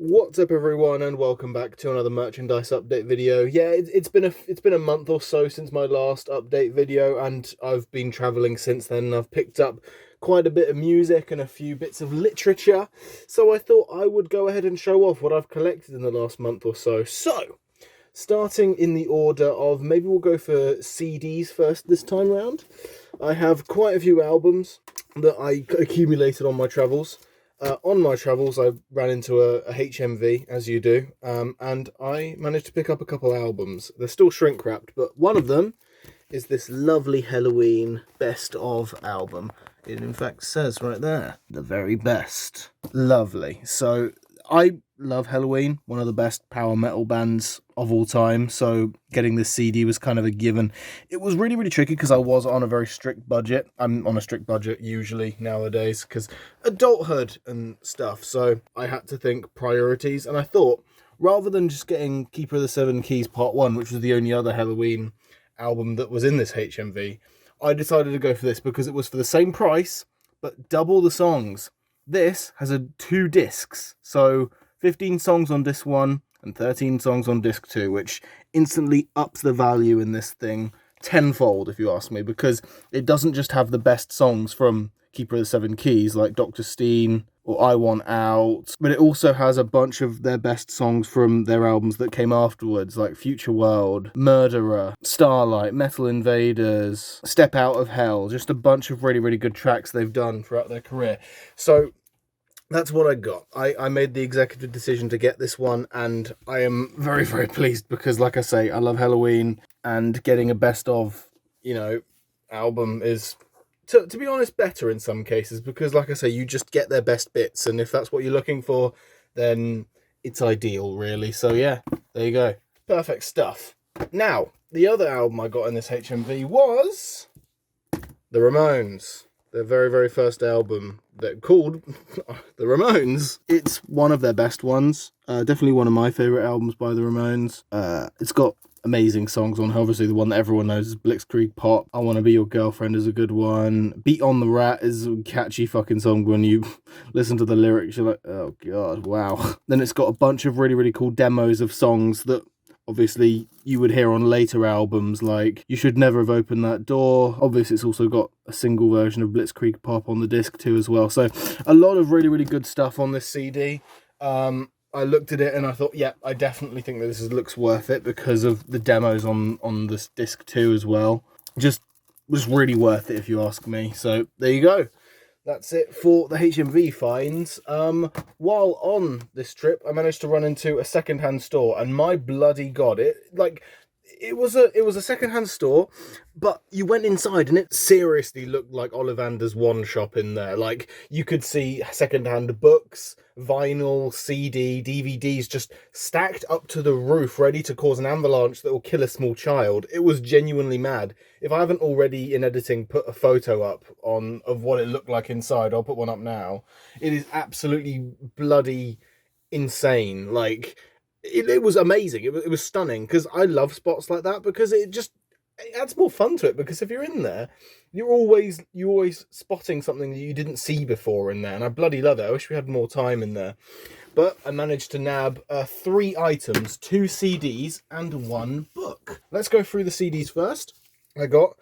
What's up, everyone, and welcome back to another merchandise update video. Yeah, it's been a month or so since my last update video, and I've been traveling since then. And I've picked up quite a bit of music and a few bits of literature, so I thought I would go ahead and show off what I've collected in the last month or so. So, starting in the order of, maybe we'll go for CDs first this time round. I have quite a few albums that I accumulated on my travels. On my travels, I ran into a HMV, as you do, and I managed to pick up a couple albums. They're still shrink wrapped, but one of them is this lovely Halloween best of album. It in fact says right there, the very best. Lovely. So I love Halloween, one of the best power metal bands of all time, so getting this CD was kind of a given. It was really, really tricky because I was on a very strict budget. I'm on a strict budget usually nowadays because adulthood and stuff, so I had to think priorities, and I thought, rather than just getting Keeper of the Seven Keys Part 1, which was the only other Halloween album that was in this HMV, I decided to go for this because it was for the same price, but double the songs. This has 2 discs, so 15 songs on disc 1 and 13 songs on disc 2, which instantly ups the value in this thing tenfold, if you ask me, because it doesn't just have the best songs from Keeper of the Seven Keys, like Dr. Steen or I Want Out, but it also has a bunch of their best songs from their albums that came afterwards, like Future World, Murderer, Starlight, Metal Invaders, Step Out of Hell, just a bunch of really, really good tracks they've done throughout their career. So that's what I got. I made the executive decision to get this one, and I am very, very pleased because, like I say, I love Halloween, and getting a best of, album is, to be honest, better in some cases because, like I say, you just get their best bits, and if that's what you're looking for, then it's ideal, really. So yeah, there you go. Perfect stuff. Now, the other album I got in this HMV was the Ramones. Their very, very first album, that called The Ramones. It's one of their best ones. Definitely one of my favourite albums by the Ramones. It's got amazing songs on. Obviously, the one that everyone knows is Blitzkrieg Pop. I Want to Be Your Girlfriend is a good one. Beat on the Rat is a catchy fucking song. When you listen to the lyrics, you're like, oh god, wow. Then it's got a bunch of really, really cool demos of songs that obviously you would hear on later albums, like You Should Never Have Opened That Door. Obviously, it's also got a single version of Blitzkrieg Pop on the disc too as well. So a lot of really, really good stuff on this CD. I looked at it and I thought, yeah, I definitely think that this looks worth it because of the demos on this disc too as well. Just was really worth it if you ask me. So there you go. That's it for the HMV finds. While on this trip, I managed to run into a secondhand store, and my bloody god, it was a secondhand store, but you went inside and it seriously looked like Ollivander's One Shop in there. Like, you could see secondhand books, vinyl, CD, DVDs just stacked up to the roof, ready to cause an avalanche that will kill a small child. It was genuinely mad. If I haven't already in editing put a photo up of what it looked like inside, I'll put one up now. It is absolutely bloody insane. Like, it was amazing. It was stunning because I love spots like that because it adds more fun to it, because if you're in there, you're always spotting something that you didn't see before in there, and I bloody love it. I wish we had more time in there. But I managed to nab 3 items, 2 CDs and 1 book. Let's go through the CDs first. I got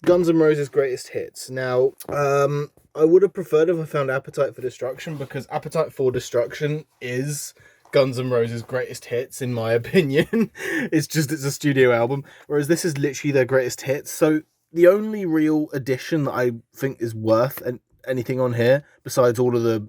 Guns N' Roses' Greatest Hits. Now, I would have preferred if I found Appetite for Destruction, because Appetite for Destruction is Guns N' Roses' greatest hits, in my opinion. It's a studio album, whereas this is literally their greatest hits. So the only real addition that I think is worth anything on here, besides all of the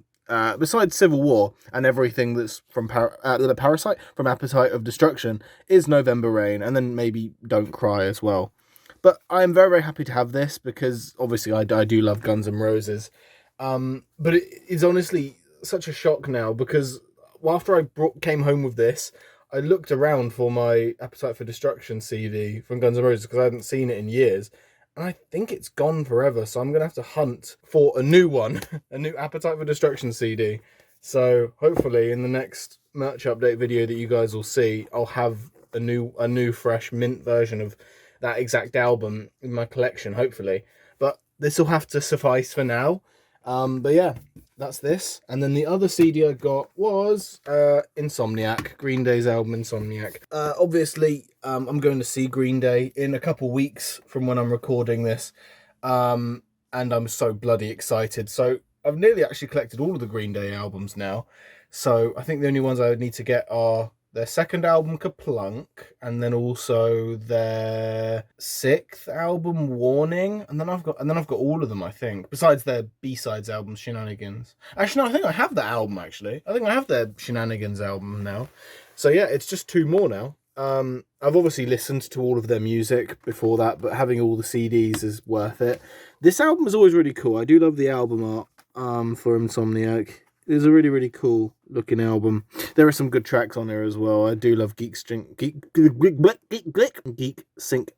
besides Civil War and everything that's from Parasite, from Appetite of Destruction, is November Rain, and then maybe Don't Cry as well. But I'm very, very happy to have this because obviously I do love Guns N' Roses. But it is honestly such a shock now, because after I came home with this, I looked around for my Appetite for Destruction CD from Guns N' Roses because I hadn't seen it in years, and I think it's gone forever, so I'm going to have to hunt for a new one, a new Appetite for Destruction CD. So hopefully in the next merch update video that you guys will see, I'll have a new fresh mint version of that exact album in my collection, hopefully. But this will have to suffice for now. But yeah, that's this. And then the other CD I got was Insomniac, Green Day's album Insomniac. Obviously, I'm going to see Green Day in a couple weeks from when I'm recording this. And I'm so bloody excited. So I've nearly actually collected all of the Green Day albums now. So I think the only ones I would need to get are their second album, Kaplunk, and then also their sixth album, Warning, and then I've got all of them, I think. Besides their B-sides album, Shenanigans. Actually, no, I think I have that album. Actually, I think I have their Shenanigans album now. So yeah, it's just 2 more now. I've obviously listened to all of their music before that, but having all the CDs is worth it. This album is always really cool. I do love the album art for Insomniac. It's a really, really cool looking album. There are some good tracks on there as well. I do love Geek Sync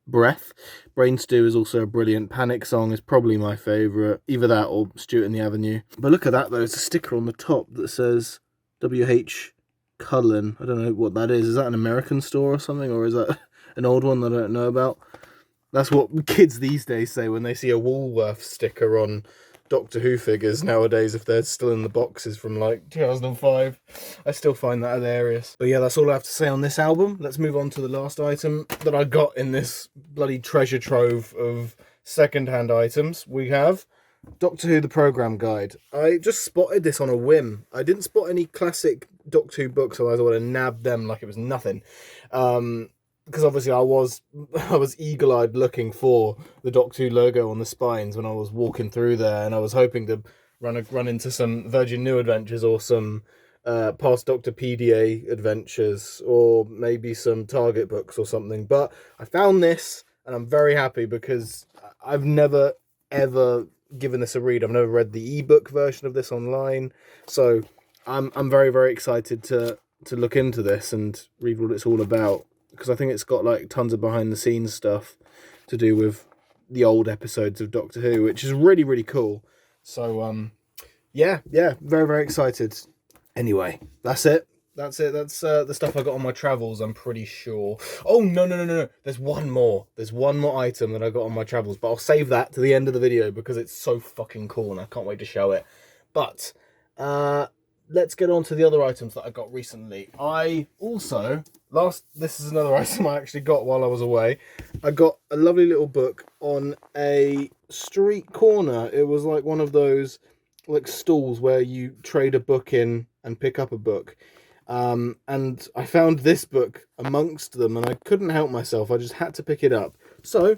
Breath. Brain Stew is also a brilliant. Panic Song is probably my favourite. Either that or Stuart in the Avenue. But look at that though. There's a sticker on the top that says WH Cullen. I don't know what that is. Is that an American store or something? Or is that an old one that I don't know about? That's what kids these days say when they see a Woolworth sticker on Doctor Who figures nowadays, if they're still in the boxes from like 2005. I still find that hilarious. But yeah, that's all I have to say on this album. Let's move on to the last item that I got in this bloody treasure trove of secondhand items. We have Doctor Who The Programme Guide. I just spotted this on a whim. I didn't spot any classic Doctor Who books, otherwise I would have nabbed them like it was nothing. Because obviously I was eagle-eyed looking for the Doctor Who logo on the spines when I was walking through there, and I was hoping to run into some Virgin New Adventures or some past Doctor PDA adventures, or maybe some Target books or something. But I found this, and I'm very happy because I've never ever given this a read. I've never read the ebook version of this online, so I'm very, very excited to look into this and read what it's all about. Because I think it's got like tons of behind the scenes stuff to do with the old episodes of Doctor Who, which is really, really cool. So yeah, very, very excited. Anyway, that's it. That's the stuff I got on my travels, I'm pretty sure. Oh no. There's one more item that I got on my travels, but I'll save that to the end of the video because it's so fucking cool and I can't wait to show it. But let's get on to the other items that I got recently. This is another item I actually got while I was away. I got a lovely little book on a street corner. It was like one of those like stalls where you trade a book in and pick up a book. And I found this book amongst them and I couldn't help myself. I just had to pick it up. So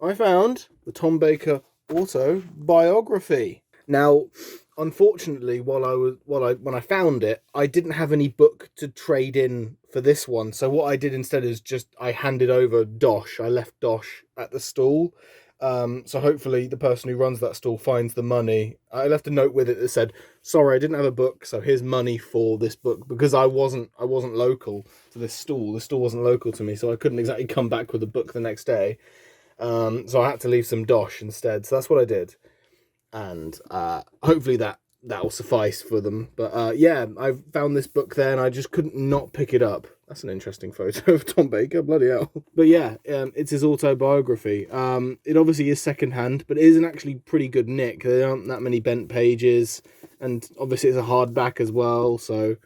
I found the Tom Baker Autobiography. Now, unfortunately, when I found it, I didn't have any book to trade in for this one. So what I did instead is I handed over Dosh. I left Dosh at the stall. So hopefully the person who runs that stall finds the money. I left a note with it that said, "Sorry, I didn't have a book, so here's money for this book," because I wasn't local to this stall. The stall wasn't local to me, so I couldn't exactly come back with a book the next day. So I had to leave some Dosh instead. So that's what I did. And hopefully that will suffice for them. But yeah, I found this book there and I just couldn't not pick it up. That's an interesting photo of Tom Baker, bloody hell. But yeah, it's his autobiography. It obviously is secondhand, but it is an actually pretty good nick. There aren't that many bent pages, and obviously it's a hardback as well, so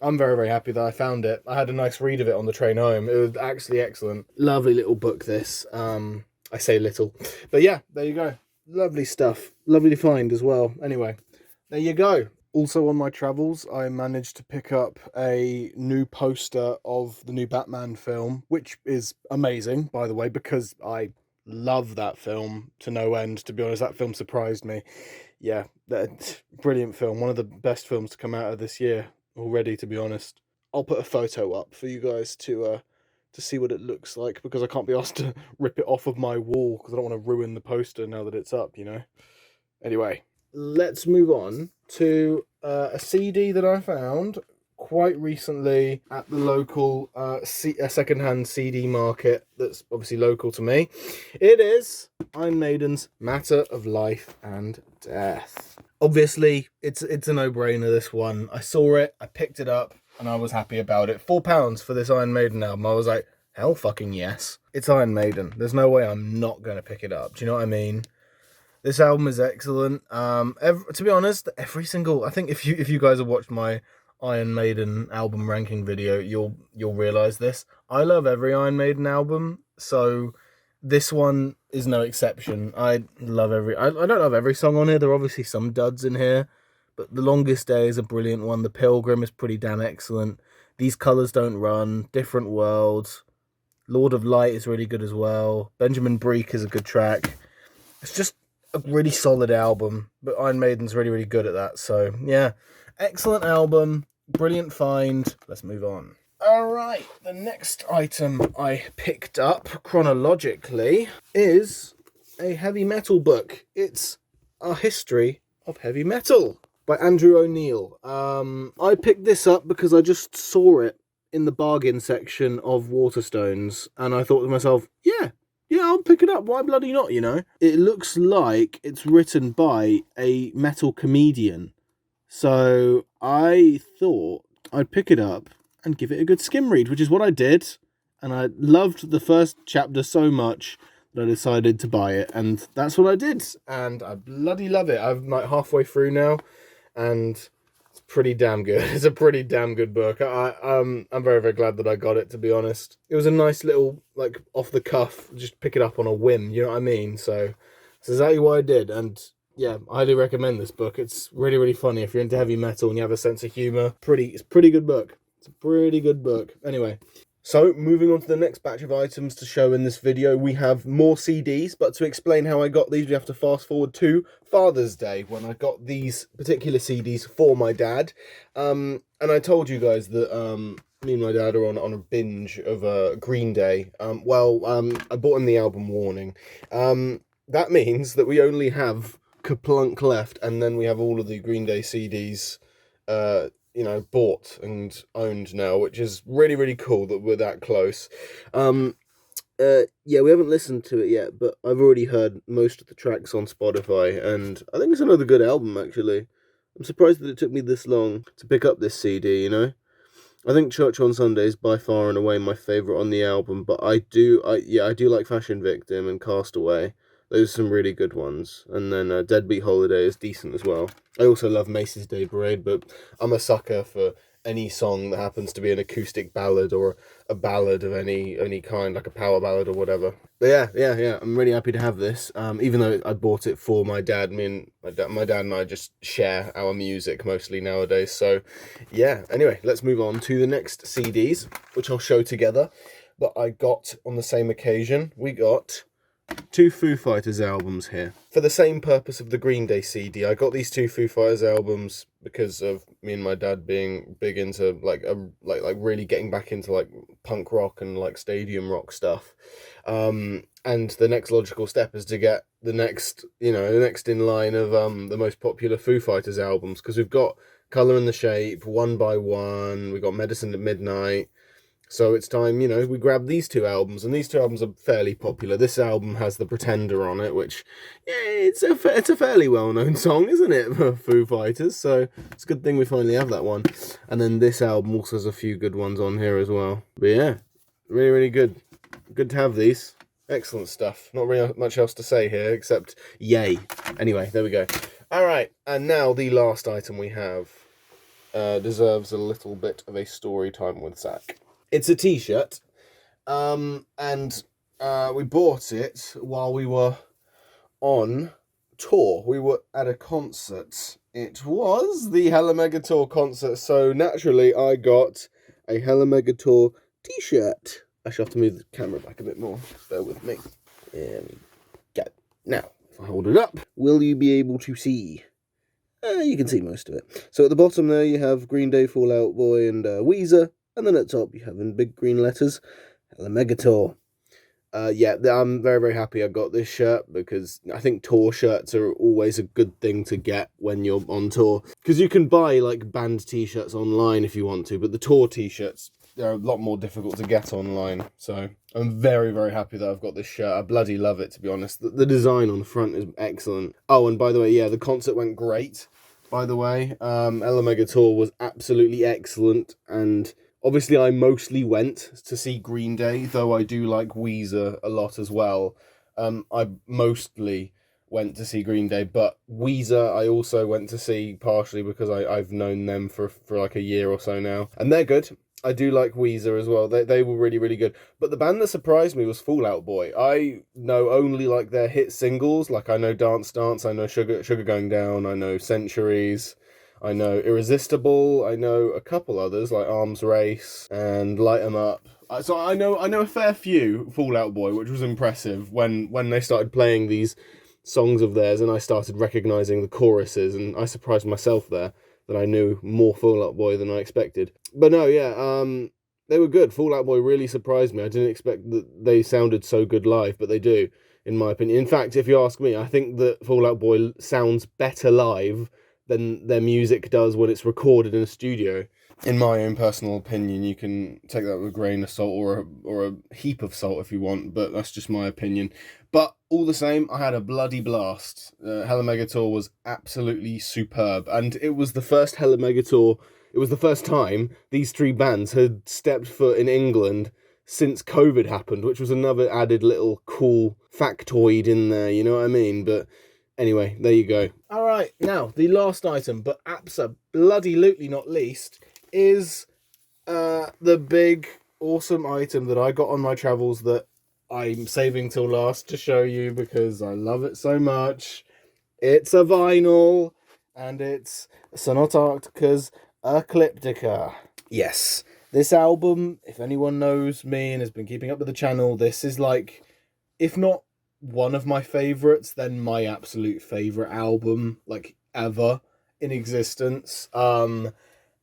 I'm very, very happy that I found it. I had a nice read of it on the train home. It was actually excellent. Lovely little book, this. I say little. But yeah, there you go. Lovely stuff. Lovely to find as well. Anyway, there you go. Also on my travels, I managed to pick up a new poster of the new Batman film, which is amazing, by the way, because I love that film to no end. To be honest, that film surprised me. Yeah, brilliant film. One of the best films to come out of this year already, to be honest. I'll put a photo up for you guys to see what it looks like, because I can't be asked to rip it off of my wall because I don't want to ruin the poster now that it's up, you know. Anyway, let's move on to a CD that I found quite recently at the local secondhand CD market that's obviously local to me. It is Iron Maiden's Matter of Life and Death. Obviously, it's a no-brainer, this one. I saw it, I picked it up, and I was happy about it. £4 for this Iron Maiden album. I was like, hell fucking yes. It's Iron Maiden. There's no way I'm not going to pick it up. Do you know what I mean? This album is excellent. To be honest, every single, I think if you guys have watched my Iron Maiden album ranking video, you'll realize this. I love every Iron Maiden album, so this one is no exception. I don't love every song on here. There are obviously some duds in here, but The Longest Day is a brilliant one. The Pilgrim is pretty damn excellent. These Colors Don't Run, Different Worlds, Lord of Light is really good as well. Benjamin Breek is a good track. It's just a really solid album, but Iron Maiden's really, really good at that. So, yeah, excellent album, brilliant find. Let's move on. All right, the next item I picked up chronologically is a heavy metal book. It's A History of Heavy Metal by Andrew O'Neill. I picked this up because I just saw it in the bargain section of Waterstones, and I thought to myself, yeah, I'll pick it up. Why bloody not, you know? It looks like it's written by a metal comedian. So I thought I'd pick it up and give it a good skim read, which is what I did. And I loved the first chapter so much that I decided to buy it. And that's what I did. And I bloody love it. I'm like halfway through now. And it's pretty damn good. It's a pretty damn good book. I'm very, very glad that I got it, to be honest. It was a nice little, like, off the cuff, just pick it up on a whim, you know what I mean? So that's exactly what I did. And yeah, I highly recommend this book. It's really, really funny. If you're into heavy metal and you have a sense of humour, it's a pretty good book. It's a pretty good book. Anyway, so moving on to the next batch of items to show in this video, we have more CDs, but to explain how I got these, we have to fast forward to Father's Day, when I got these particular CDs for my dad. And I told you guys that me and my dad are on a binge of Green Day. I bought him the album Warning. That means that we only have Kaplunk left, and then we have all of the Green Day CDs bought and owned now, which is really, really cool that we're that close. We haven't listened to it yet, but I've already heard most of the tracks on Spotify, and I think it's another good album, actually. I'm surprised that it took me this long to pick up this CD, you know? I think Church on Sunday is by far and away my favourite on the album, but I do like Fashion Victim and Castaway. Those are some really good ones. And then Deadbeat Holiday is decent as well. I also love Macy's Day Parade, but I'm a sucker for any song that happens to be an acoustic ballad or a ballad of any kind, like a power ballad or whatever. But yeah, I'm really happy to have this. Even though I bought it for my dad. My dad and I just share our music mostly nowadays. So yeah, anyway, let's move on to the next CDs, which I'll show together. But I got, on the same occasion, we got two Foo Fighters albums here. For the same purpose of the Green Day CD, I got these two Foo Fighters albums because of me and my dad being big into like really getting back into like punk rock and like stadium rock stuff. And the next logical step is to get the next in line of the most popular Foo Fighters albums, because we've got Colour and the Shape, One by One, we've got Medicine at Midnight. So it's time, we grab these two albums, and these two albums are fairly popular. This album has The Pretender on it, which, yeah, it's a fairly well-known song, isn't it, for Foo Fighters? So it's a good thing we finally have that one. And then this album also has a few good ones on here as well. But yeah, really, really good. Good to have these. Excellent stuff. Not really much else to say here, except yay. Anyway, there we go. All right, and now the last item we have deserves a little bit of a story time with Zach. It's a t-shirt, and we bought it while we were on tour. We were at a concert. It was the Hella Mega Tour concert, so naturally I got a Hella Mega Tour t-shirt. I should have to move the camera back a bit more. Bear with me. There we go. Now, if I hold it up, will you be able to see? You can see most of it. So at the bottom there you have Green Day, Fall Out Boy, and Weezer. And then at the top, you have in big green letters, Hella Megatour. I'm very, very happy I got this shirt, because I think tour shirts are always a good thing to get when you're on tour. Because you can buy, like, band t-shirts online if you want to, but the tour t-shirts, they're a lot more difficult to get online. So I'm very, very happy that I've got this shirt. I bloody love it, to be honest. The design on the front is excellent. Oh, and by the way, yeah, the concert went great, by the way. Hella Megatour was absolutely excellent, and obviously, I mostly went to see Green Day, though I do like Weezer a lot as well. I mostly went to see Green Day, but Weezer I also went to see partially because I've known them for like a year or so now, and they're good. I do like Weezer as well. They were really, really good. But the band that surprised me was Fall Out Boy. I know only like their hit singles, like I know Dance Dance, I know Sugar Going Down, I know Centuries, I know Irresistible, I know a couple others like Arms Race and Light 'Em Up. So I know a fair few Fall Out Boy, which was impressive when they started playing these songs of theirs and I started recognizing the choruses, and I surprised myself there that I knew more Fall Out Boy than I expected. But no, yeah, they were good. Fall Out Boy really surprised me. I didn't expect that they sounded so good live, but they do, in my opinion. In fact, if you ask me, I think that Fall Out Boy sounds better live than their music does when it's recorded in a studio. In my own personal opinion, you can take that with a grain of salt or a heap of salt if you want, but that's just my opinion. But all the same, I had a bloody blast. Hella Mega Tour was absolutely superb, and it was the first Hella Mega Tour. It was the first time these three bands had stepped foot in England since COVID happened, which was another added little cool factoid in there, you know what I mean? But anyway, there you go. All right, now the last item, but absolutely not least, is the big awesome item that I got on my travels that I'm saving till last to show you because I love it so much. It's a vinyl, and it's Sonotarctica's Ecliptica. Yes, this album, if anyone knows me and has been keeping up with the channel, this is like, if not one of my favourites, then my absolute favourite album, like, ever in existence.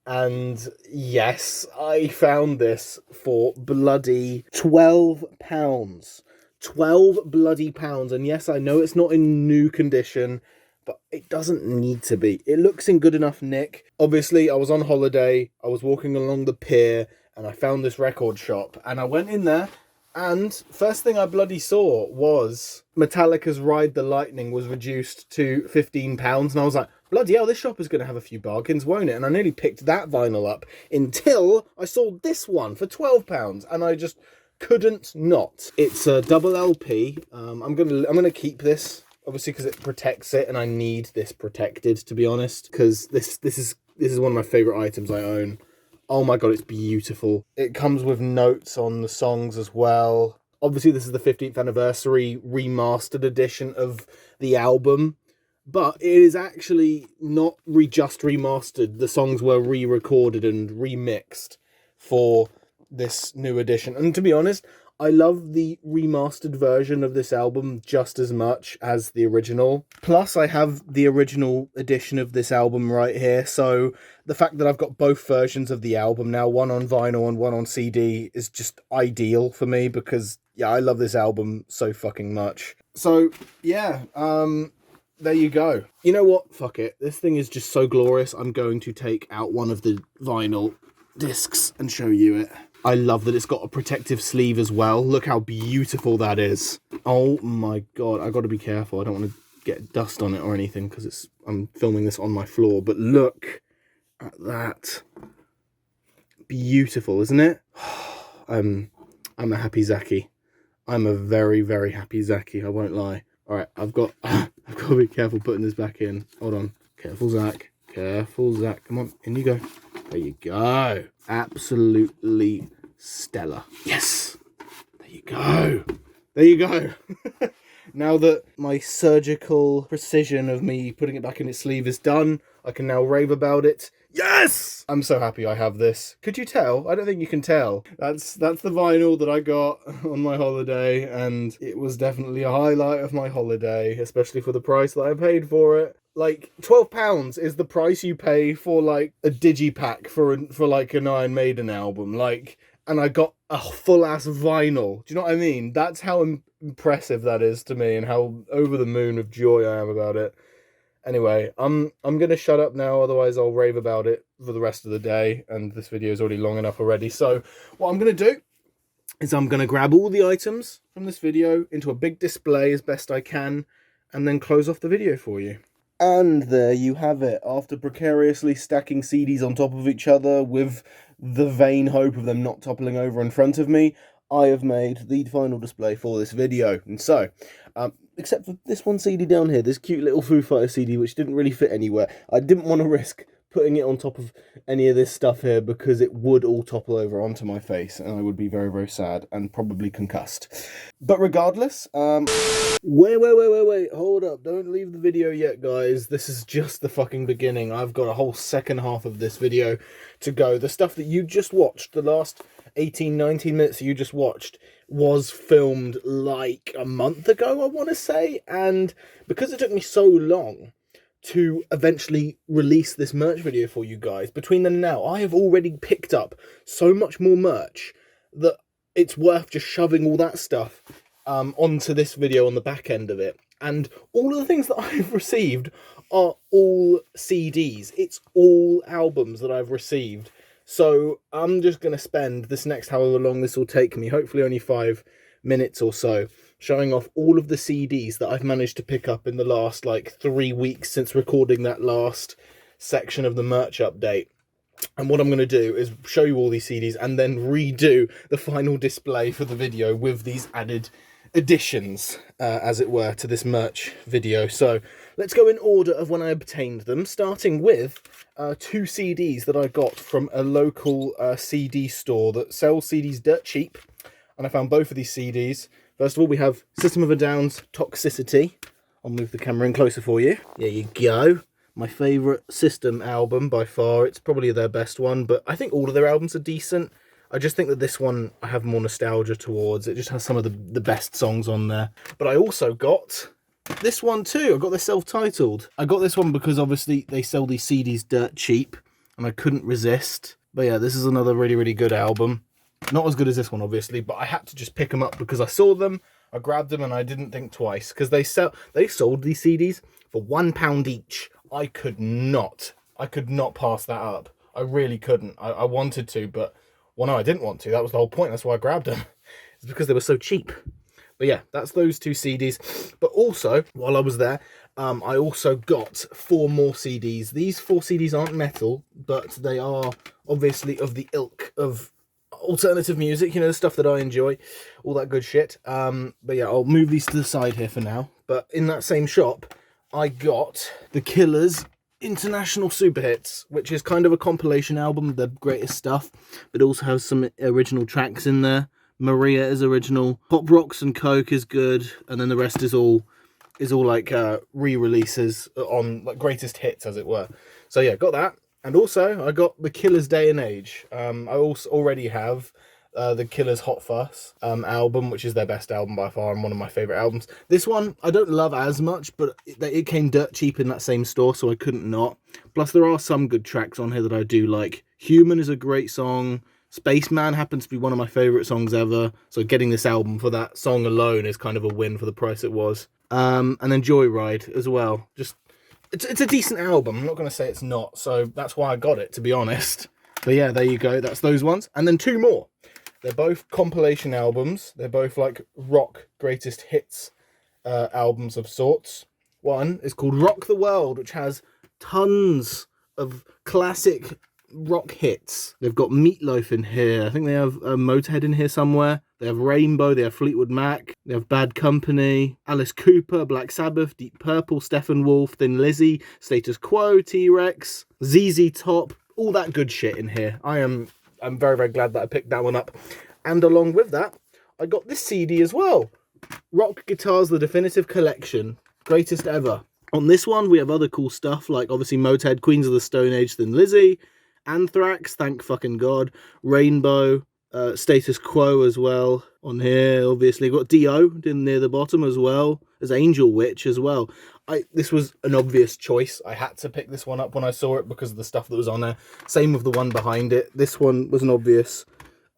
And yes, I found this for bloody £12. 12 bloody pounds. And yes, I know it's not in new condition, but it doesn't need to be. It looks in good enough nick. Obviously, I was on holiday, I was walking along the pier, and I found this record shop, and I went in there, and first thing I bloody saw was Metallica's Ride the Lightning was reduced to £15, and I was like, bloody hell, this shop is going to have a few bargains, won't it? And I nearly picked that vinyl up until I saw this one for £12, and I just couldn't not. It's a double LP. I'm gonna keep this, obviously, because it protects it, and I need this protected, to be honest, because this is one of my favourite items I own. Oh my god, it's beautiful. It comes with notes on the songs as well. Obviously, this is the 15th anniversary remastered edition of the album, but it is actually not just remastered. The songs were re-recorded and remixed for this new edition. And to be honest, I love the remastered version of this album just as much as the original. Plus, I have the original edition of this album right here, so the fact that I've got both versions of the album now, one on vinyl and one on CD, is just ideal for me because, yeah, I love this album so fucking much. So, yeah, there you go. You know what? Fuck it. This thing is just so glorious. I'm going to take out one of the vinyl discs and show you it. I love that it's got a protective sleeve as well. Look how beautiful that is. Oh my god, I got to be careful. I don't want to get dust on it or anything because I'm filming this on my floor. But look at that. Beautiful, isn't it? I'm a happy Zakie. I'm a very, very happy Zakie, I won't lie. All right, I've got to be careful putting this back in. Hold on. Careful, Zach. Careful, Zach. Come on, in you go. There you go. Absolutely stellar. Yes. There you go. There you go. Now that my surgical precision of me putting it back in its sleeve is done, I can now rave about it. Yes! I'm so happy I have this. Could you tell? I don't think you can tell. That's the vinyl that I got on my holiday, and it was definitely a highlight of my holiday, especially for the price that I paid for it. Like, £12 is the price you pay for, like, a digipack for like, an Iron Maiden album. Like, and I got a full-ass vinyl. Do you know what I mean? That's how impressive that is to me and how over the moon of joy I am about it. Anyway, I'm going to shut up now, otherwise I'll rave about it for the rest of the day, and this video is already long enough already. So, what I'm going to do is I'm going to grab all the items from this video into a big display as best I can, and then close off the video for you. And there you have it. After precariously stacking CDs on top of each other with the vain hope of them not toppling over in front of me, I have made the final display for this video. And so, except for this one CD down here, this cute little Foo Fighters CD, which didn't really fit anywhere. I didn't want to risk putting it on top of any of this stuff here because it would all topple over onto my face and I would be very, very sad and probably concussed. But regardless, wait, hold up, don't leave the video yet, guys. This is just the fucking beginning. I've got a whole second half of this video to go. The stuff that you just watched, the last 18, 19 minutes you just watched, was filmed like a month ago, I want to say, and because it took me so long to eventually release this merch video for you guys, between then and now, I have already picked up so much more merch that it's worth just shoving all that stuff onto this video on the back end of it. And all of the things that I've received are all CDs. It's all albums that I've received. So I'm just going to spend this next however long this will take me, hopefully only 5 minutes or so, showing off all of the CDs that I've managed to pick up in the last, 3 weeks since recording that last section of the merch update. And what I'm going to do is show you all these CDs and then redo the final display for the video with these added additions, as it were, to this merch video. So let's go in order of when I obtained them, starting with 2 CDs that I got from a local CD store that sells CDs dirt cheap. And I found both of these CDs. First of all, we have System of a Down's Toxicity. I'll move the camera in closer for you. There you go. My favourite System album by far. It's probably their best one, but I think all of their albums are decent. I just think that this one I have more nostalgia towards. It just has some of the best songs on there. But I also got this one too. I got this self-titled. I got this one because obviously they sell these CDs dirt cheap and I couldn't resist. But yeah, this is another really, really good album. Not as good as this one, obviously, but I had to just pick them up because I saw them, I grabbed them, and I didn't think twice. Because they sold these CDs for £1 each. I could not pass that up. I really couldn't. I wanted to, but, well, no, I didn't want to. That was the whole point. That's why I grabbed them. It's because they were so cheap. But yeah, that's those 2 CDs. But also, while I was there, I also got 4 more CDs. These 4 CDs aren't metal, but they are obviously of the ilk of alternative music, you know, the stuff that I enjoy, all that good shit. But yeah, I'll move these to the side here for now. But in that same shop, I got The Killer's International Super Hits, which is kind of a compilation album of their greatest stuff, but also has some original tracks in there. Maria is original, Pop Rocks and Coke is good, and then the rest is all like re-releases on like greatest hits, as it were. So yeah, got that. And also, I got The Killer's Day and Age. I also already have The Killer's Hot Fuss album, which is their best album by far and one of my favourite albums. This one, I don't love as much, but it came dirt cheap in that same store, so I couldn't not. Plus, there are some good tracks on here that I do like. Human is a great song. Spaceman happens to be one of my favourite songs ever, so getting this album for that song alone is kind of a win for the price it was. And then Joyride as well. It's a decent album. I'm not going to say it's not, so that's why I got it, to be honest. But yeah, there you go. That's those ones. And then 2 more. They're both compilation albums. They're both like rock greatest hits albums of sorts. One is called Rock the World, which has tons of classic rock hits. They've got Meatloaf in here. I think they have Motorhead in here somewhere. They have Rainbow, they have Fleetwood Mac, they have Bad Company, Alice Cooper, Black Sabbath, Deep Purple, Steppenwolf, Thin Lizzy, Status Quo, T-Rex, ZZ Top, all that good shit in here. I'm very, very glad that I picked that one up. And along with that, I got this CD as well. Rock Guitars, The Definitive Collection, greatest ever. On this one, we have other cool stuff, like obviously Motorhead, Queens of the Stone Age, Thin Lizzy, Anthrax, thank fucking God, Rainbow, Status Quo as well on here. Obviously got Dio near the bottom as well. There's Angel Witch as well. This was an obvious choice. I had to pick this one up when I saw it because of the stuff that was on there. Same with the one behind it. This one was an obvious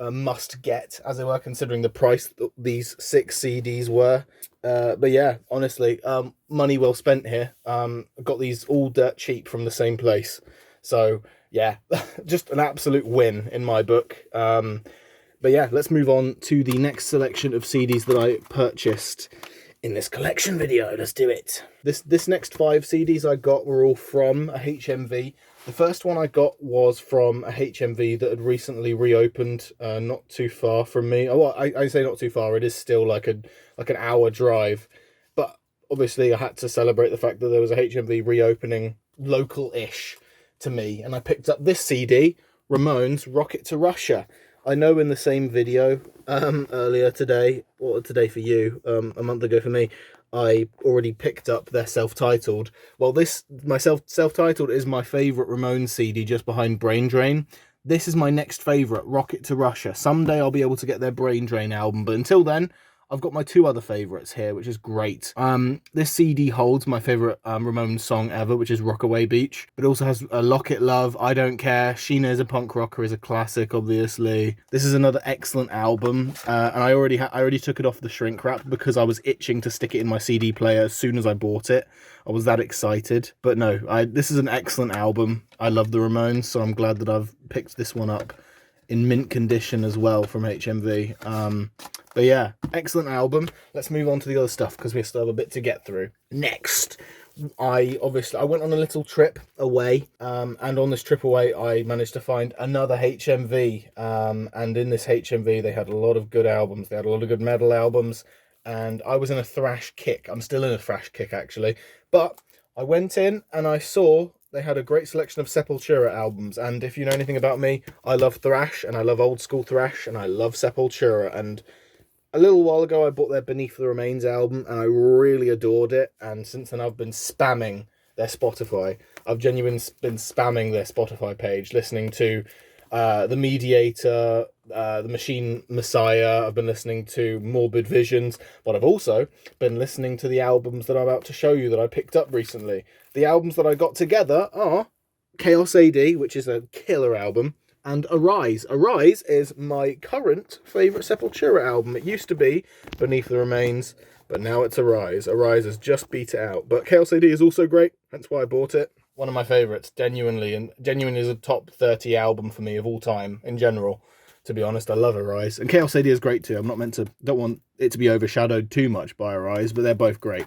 must get, as it were, considering the price that these 6 CDs were. But yeah, honestly, money well spent here. Got these all dirt cheap from the same place. So yeah, just an absolute win in my book. But yeah, let's move on to the next selection of CDs that I purchased in this collection video. Let's do it. This next 5 CDs I got were all from a HMV. The first one I got was from a HMV that had recently reopened, not too far from me. Oh, well, I say not too far. It is still like an hour drive, but obviously I had to celebrate the fact that there was a HMV reopening local-ish to me, and I picked up this CD, Ramones, Rocket to Russia. I know in the same video earlier today, or today for you, a month ago for me, I already picked up their self-titled. Well, my self-titled is my favourite Ramones CD, just behind Brain Drain. This is my next favourite, Rocket to Russia. Someday I'll be able to get their Brain Drain album, but until then, I've got my two other favourites here, which is great. This CD holds my favourite Ramones song ever, which is Rockaway Beach. But it also has Lock It Love, I Don't Care, Sheena is a Punk Rocker is a classic, obviously. This is another excellent album, and I already took it off the shrink wrap because I was itching to stick it in my CD player as soon as I bought it. I was that excited. But no, this is an excellent album. I love the Ramones, so I'm glad that I've picked this one up in mint condition as well from HMV. But yeah, excellent album. Let's move on to the other stuff because we still have a bit to get through. Next, I went on a little trip away, and on this trip away I managed to find another HMV, and in this HMV they had a lot of good albums. They had a lot of good metal albums, and I was in a thrash kick. I'm still in a thrash kick actually, but I went in and I saw they had a great selection of Sepultura albums, and if you know anything about me, I love thrash, and I love old school thrash, and I love Sepultura, and a little while ago I bought their Beneath the Remains album, and I really adored it, and since then I've been spamming their Spotify. I've genuinely been spamming their Spotify page, listening to The Mediator, The Machine Messiah. I've been listening to Morbid Visions, but I've also been listening to the albums that I'm about to show you that I picked up recently. The albums that I got together are Chaos AD, which is a killer album, and Arise. Arise is my current favourite Sepultura album. It used to be Beneath the Remains, but now it's Arise. Arise has just beat it out. But Chaos AD is also great, hence why I bought it. One of my favourites, genuinely is a top 30 album for me of all time, in general. To be honest, I love Arise. And Chaos AD is great too. Don't want it to be overshadowed too much by Arise, but they're both great.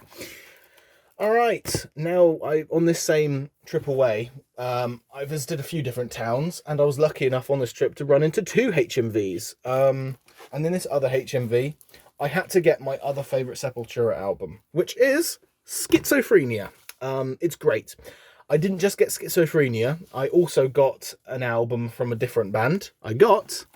Alright, now on this same trip away, I visited a few different towns, and I was lucky enough on this trip to run into two HMVs. And in this other HMV, I had to get my other favourite Sepultura album, which is Schizophrenia. It's great. I didn't just get Schizophrenia, I also got an album from a different band. I got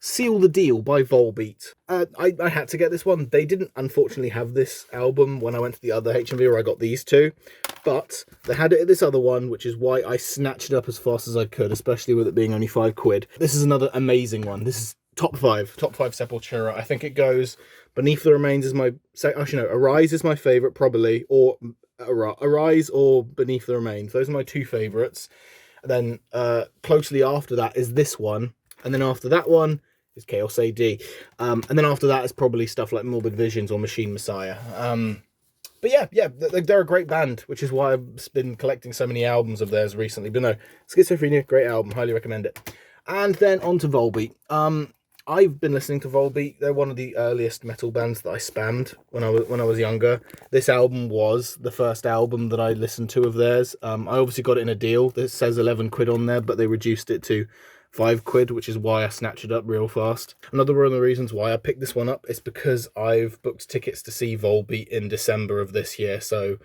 Seal the Deal by Volbeat. I had to get this one. They didn't unfortunately have this album when I went to the other HMV where I got these two, but they had it at this other one, which is why I snatched it up as fast as I could, especially with it being only £5. This is another amazing one. This is top five Sepultura. I think it goes Beneath the Remains is my... Actually, no, Arise is my favourite, probably, or Arise or Beneath the Remains. Those are my two favourites. And then closely after that is this one, and then after that one is Chaos AD. And then after that is probably stuff like Morbid Visions or Machine Messiah. But yeah, they're a great band, which is why I've been collecting so many albums of theirs recently. But no, Schizophrenia, great album, highly recommend it. And then on to Volbeat. I've been listening to Volbeat. They're one of the earliest metal bands that I spammed when I was younger. This album was the first album that I listened to of theirs. I obviously got it in a deal. This says 11 quid on there, but they reduced it to £5, which is why I snatched it up real fast. Another one of the reasons why I picked this one up is because I've booked tickets to see Volbeat in December of this year, so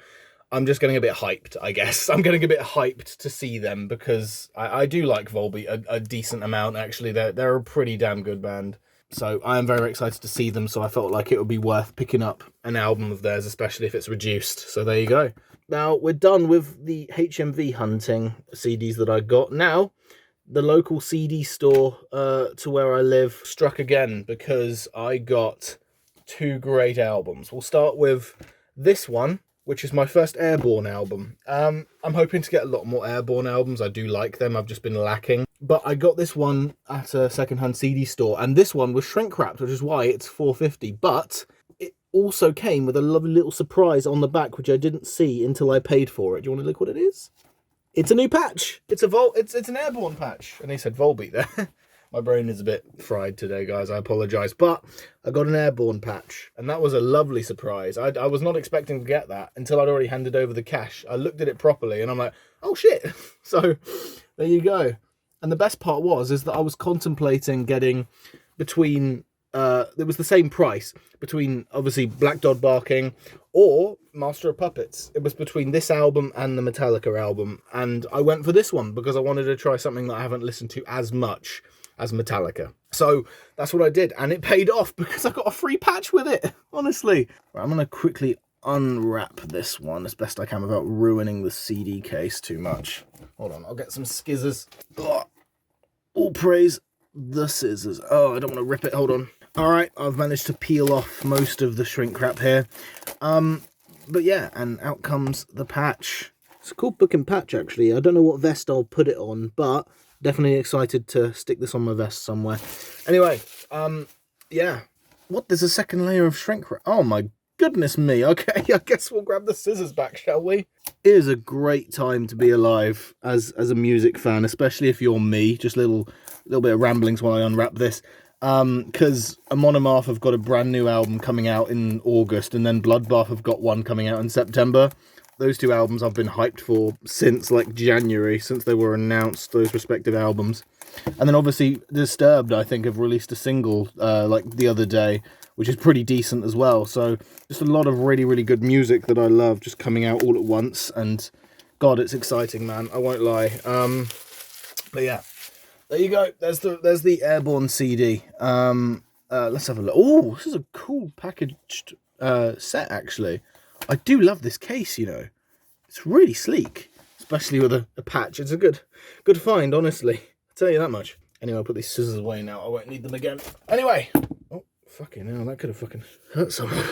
I'm just getting a bit hyped, I guess. I'm getting a bit hyped to see them because I do like Volbeat a decent amount, actually. They're a pretty damn good band. So I am very excited to see them, so I felt like it would be worth picking up an album of theirs, especially if it's reduced. So there you go. Now, we're done with the HMV hunting CDs that I got. Now, the local CD store to where I live struck again because I got two great albums. We'll start with this one, which is my first Airborne album. I'm hoping to get a lot more Airborne albums. I do like them. I've just been lacking. But I got this one at a secondhand CD store, and this one was shrink wrapped, which is why it's £4.50. But it also came with a lovely little surprise on the back, which I didn't see until I paid for it. Do you want to look what it is? It's a new patch. It's an Airborne patch. And they said Volbeat there. My brain is a bit fried today, guys. I apologise. But I got an Airborne patch, and that was a lovely surprise. I was not expecting to get that until I'd already handed over the cash. I looked at it properly, and I'm like, oh, shit. So there you go. And the best part is that I was contemplating getting between... it was the same price between, obviously, Black Dog Barking or Master of Puppets. It was between this album and the Metallica album, and I went for this one because I wanted to try something that I haven't listened to as much as Metallica. So that's what I did, and it paid off because I got a free patch with it, honestly. Right, I'm going to quickly unwrap this one as best I can without ruining the CD case too much. Hold on, I'll get some skizzers. Oh, all praise the scissors. Oh, I don't want to rip it, hold on. All right, I've managed to peel off most of the shrink wrap here. But yeah, and out comes the patch. It's a cool looking patch, actually. I don't know what vest I'll put it on, but definitely excited to stick this on my vest somewhere. Anyway, yeah. What, there's a second layer of shrink wrap. Oh my goodness me. Okay, I guess we'll grab the scissors back, shall we? It is a great time to be alive as a music fan, especially if you're me. Just a little bit of ramblings while I unwrap this. Because Monomath have got a brand new album coming out in August, and then Bloodbath have got one coming out in September. Those two albums I've been hyped for since like January, since they were announced, those respective albums. And then obviously Disturbed, I think, have released a single like the other day, which is pretty decent as well. So just a lot of really, really good music that I love just coming out all at once, and God, it's exciting, man. I won't lie. But yeah. There you go. There's the Airborne CD. Let's have a look. Oh, this is a cool packaged set, actually. I do love this case, you know. It's really sleek, especially with a patch. It's a good find, honestly. I'll tell you that much. Anyway, I'll put these scissors away now. I won't need them again. Anyway. Oh, fucking hell. That could have fucking hurt someone.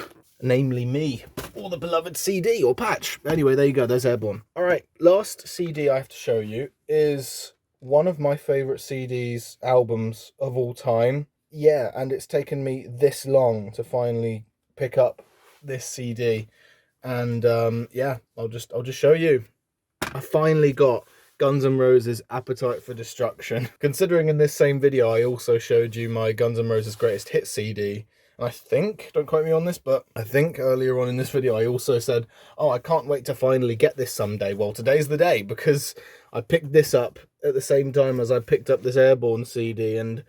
Namely me, or the beloved CD or patch. Anyway, there you go. There's Airborne. All right, last CD I have to show you is one of my favourite CDs, albums of all time. Yeah, and it's taken me this long to finally pick up this CD. And yeah, I'll just show you. I finally got Guns N' Roses' Appetite for Destruction. Considering in this same video I also showed you my Guns N' Roses Greatest Hits CD. And I think, don't quote me on this, but I think earlier on in this video I also said, oh, I can't wait to finally get this someday. Well, today's the day, because I picked this up at the same time as I picked up this Airborne CD, and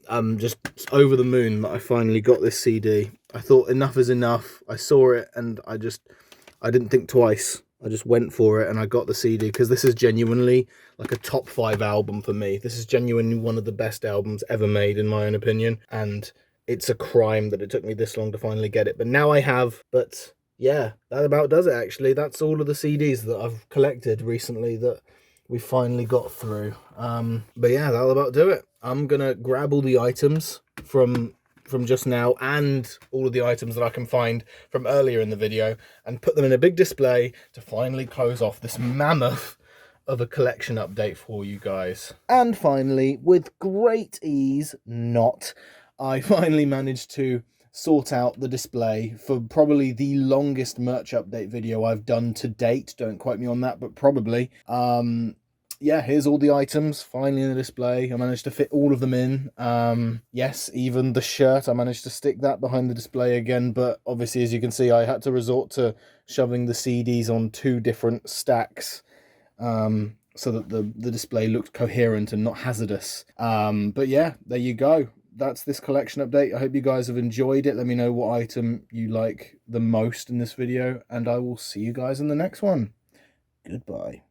I'm just over the moon that I finally got this CD. I thought enough is enough. I saw it and I didn't think twice. I just went for it and I got the CD, because this is genuinely like a top 5 album for me. This is genuinely one of the best albums ever made, in my own opinion, and it's a crime that it took me this long to finally get it. But now I have. But yeah, that about does it, actually. That's all of the CDs that I've collected recently that we finally got through. But yeah, that'll about do it. I'm gonna grab all the items from just now and all of the items that I can find from earlier in the video and put them in a big display to finally close off this mammoth of a collection update for you guys. And finally, with great ease, I finally managed to sort out the display for probably the longest merch update video I've done to date. Don't quote me on that, but probably. Yeah, here's all the items finally in the display. I managed to fit all of them in. Yes, even the shirt, I managed to stick that behind the display again, but obviously, as you can see, I had to resort to shoving the CDs on 2 different stacks so that the display looked coherent and not hazardous. But yeah, there you go. That's this collection update. I hope you guys have enjoyed it. Let me know what item you like the most in this video, and I will see you guys in the next one. Goodbye.